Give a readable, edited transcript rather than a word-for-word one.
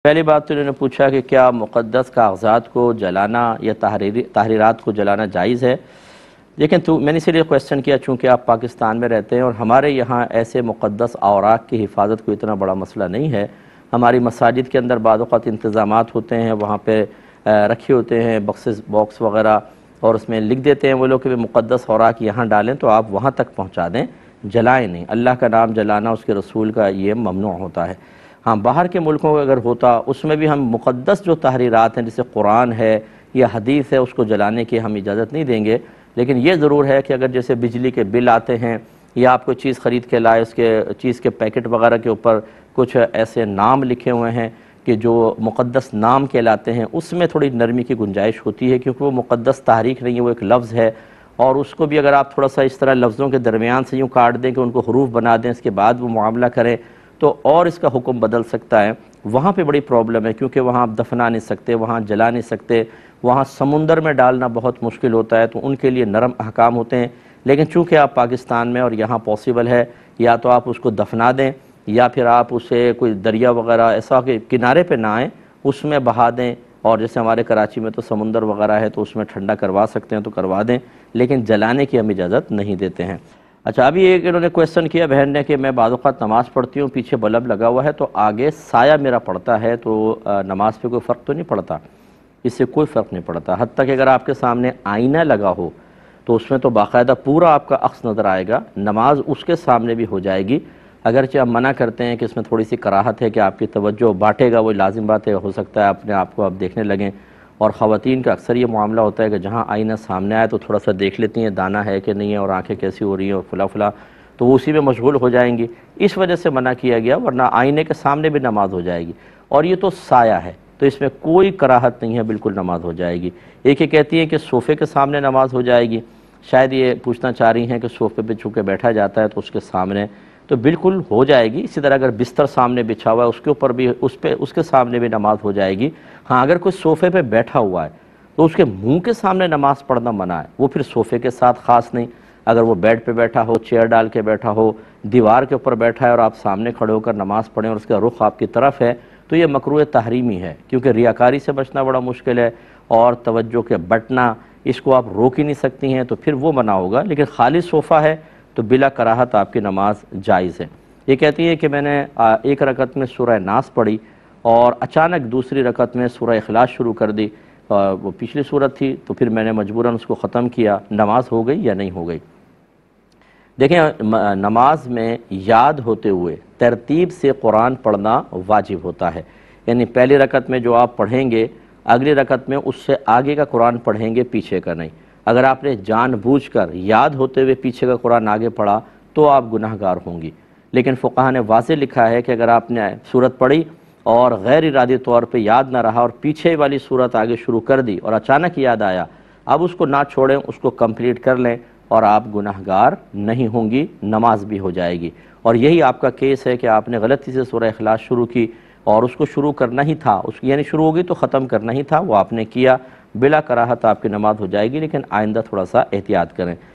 پہلی بات تو انہوں نے پوچھا کہ کیا مقدس کاغذات کو جلانا یا تحریرات کو جلانا جائز ہے۔ لیکن میں نے اسی لیے کویسچن کیا چونکہ آپ پاکستان میں رہتے ہیں اور ہمارے یہاں ایسے مقدس اوراق کی حفاظت کو اتنا بڑا مسئلہ نہیں ہے۔ ہماری مساجد کے اندر بعض اوقات انتظامات ہوتے ہیں، وہاں پہ رکھے ہوتے ہیں باکس وغیرہ، اور اس میں لکھ دیتے ہیں وہ لوگ کہ مقدس اوراق یہاں ڈالیں تو آپ وہاں تک پہنچا دیں، جلائیں نہیں۔ اللہ کا نام جلانا اس کے رسول کا یہ ممنوع ہوتا ہے۔ ہاں، باہر کے ملکوں کا اگر ہوتا اس میں بھی ہم مقدس جو تحریرات ہیں جیسے قرآن ہے یا حدیث ہے اس کو جلانے کی ہم اجازت نہیں دیں گے، لیکن یہ ضرور ہے کہ اگر جیسے بجلی کے بل آتے ہیں یا آپ کوئی چیز خرید کے لائے، اس کے چیز کے پیکٹ وغیرہ کے اوپر کچھ ایسے نام لکھے ہوئے ہیں کہ جو مقدس نام کہلاتے ہیں، اس میں تھوڑی نرمی کی گنجائش ہوتی ہے کیونکہ وہ مقدس تحریک نہیں ہے، وہ ایک لفظ ہے، اور اس کو بھی اگر آپ تھوڑا سا اس طرح لفظوں کے درمیان سے یوں کاٹ دیں کہ ان کو حروف بنا دیں، اس کے بعد وہ معاملہ کریں تو اور اس کا حکم بدل سکتا ہے۔ وہاں پہ بڑی پرابلم ہے کیونکہ وہاں آپ دفنا نہیں سکتے، وہاں جلا نہیں سکتے، وہاں سمندر میں ڈالنا بہت مشکل ہوتا ہے، تو ان کے لیے نرم احکام ہوتے ہیں۔ لیکن چونکہ آپ پاکستان میں اور یہاں پاسبل ہے، یا تو آپ اس کو دفنا دیں یا پھر آپ اسے کوئی دریا وغیرہ ایسا کہ کنارے پہ نہ آئیں اس میں بہا دیں، اور جیسے ہمارے کراچی میں تو سمندر وغیرہ ہے تو اس میں ٹھنڈا کروا سکتے ہیں تو کروا دیں، لیکن جلانے کی ہم اجازت نہیں دیتے ہیں۔ اچھا، ابھی ایک انہوں نے کویسچن کیا بہن نے کہ میں بعض اوقات نماز پڑھتی ہوں، پیچھے بلب لگا ہوا ہے تو آگے سایہ میرا پڑتا ہے تو نماز پہ کوئی فرق تو نہیں پڑتا؟ اس سے کوئی فرق نہیں پڑتا، حتیٰ کہ اگر آپ کے سامنے آئینہ لگا ہو تو اس میں تو باقاعدہ پورا آپ کا عکس نظر آئے گا، نماز اس کے سامنے بھی ہو جائے گی۔ اگرچہ ہم منع کرتے ہیں کہ اس میں تھوڑی سی کراہت ہے کہ آپ کی توجہ بانٹے گا، وہ لازم بات ہے، ہو سکتا ہے اپنے آپ کو آپ دیکھنے لگیں، اور خواتین کا اکثر یہ معاملہ ہوتا ہے کہ جہاں آئینہ سامنے آئے تو تھوڑا سا دیکھ لیتی ہیں دانا ہے کہ نہیں ہے اور آنکھیں کیسی ہو رہی ہیں اور فلا تو وہ اسی میں مشغول ہو جائیں گی، اس وجہ سے منع کیا گیا، ورنہ آئینے کے سامنے بھی نماز ہو جائے گی، اور یہ تو سایہ ہے تو اس میں کوئی کراہت نہیں ہے، بالکل نماز ہو جائے گی۔ ایک یہ کہتی ہیں کہ صوفے کے سامنے نماز ہو جائے گی، شاید یہ پوچھنا چاہ رہی ہیں کہ صوفے پہ چونکہ بیٹھا جاتا ہے تو اس کے سامنے تو بالکل ہو جائے گی۔ اسی طرح اگر بستر سامنے بچھا ہوا ہے اس کے اوپر بھی اس کے سامنے بھی نماز ہو جائے گی۔ ہاں، اگر کوئی صوفے پہ بیٹھا ہوا ہے تو اس کے منہ کے سامنے نماز پڑھنا منع ہے، وہ پھر صوفے کے ساتھ خاص نہیں، اگر وہ بیڈ پہ بیٹھا ہو، چیئر ڈال کے بیٹھا ہو، دیوار کے اوپر بیٹھا ہے اور آپ سامنے کھڑے ہو کر نماز پڑھیں اور اس کا رخ آپ کی طرف ہے تو یہ مکروہ تحریمی ہے، کیونکہ ریاکاری سے بچنا بڑا مشکل ہے اور توجہ کے بٹنا اس کو آپ روک ہی نہیں سکتی ہیں تو پھر وہ منع ہوگا، لیکن خالی صوفہ ہے تو بلا کراہت آپ کی نماز جائز ہے۔ یہ کہتی ہے کہ میں نے ایک رکعت میں سورہ ناس پڑھی اور اچانک دوسری رکعت میں سورہ اخلاص شروع کر دی، وہ پچھلی سورت تھی تو پھر میں نے مجبوراً اس کو ختم کیا، نماز ہو گئی یا نہیں ہو گئی؟ دیکھیں، نماز میں یاد ہوتے ہوئے ترتیب سے قرآن پڑھنا واجب ہوتا ہے، یعنی پہلی رکعت میں جو آپ پڑھیں گے اگلی رکعت میں اس سے آگے کا قرآن پڑھیں گے، پیچھے کا نہیں۔ اگر آپ نے جان بوجھ کر یاد ہوتے ہوئے پیچھے کا قرآن آگے پڑھا تو آپ گناہ گار ہوں گی، لیکن فقہاء نے واضح لکھا ہے کہ اگر آپ نے سورت پڑھی اور غیر ارادی طور پہ یاد نہ رہا اور پیچھے والی سورت آگے شروع کر دی اور اچانک یاد آیا، اب اس کو نہ چھوڑیں، اس کو کمپلیٹ کر لیں اور آپ گناہ گار نہیں ہوں گی، نماز بھی ہو جائے گی۔ اور یہی آپ کا کیس ہے کہ آپ نے غلطی سے سورہ اخلاص شروع کی اور اس کو شروع کرنا ہی تھا، یعنی شروع ہوگی تو ختم کرنا ہی تھا، وہ آپ نے کیا، بلا کراہت آپ کی نماز ہو جائے گی، لیکن آئندہ تھوڑا سا احتیاط کریں۔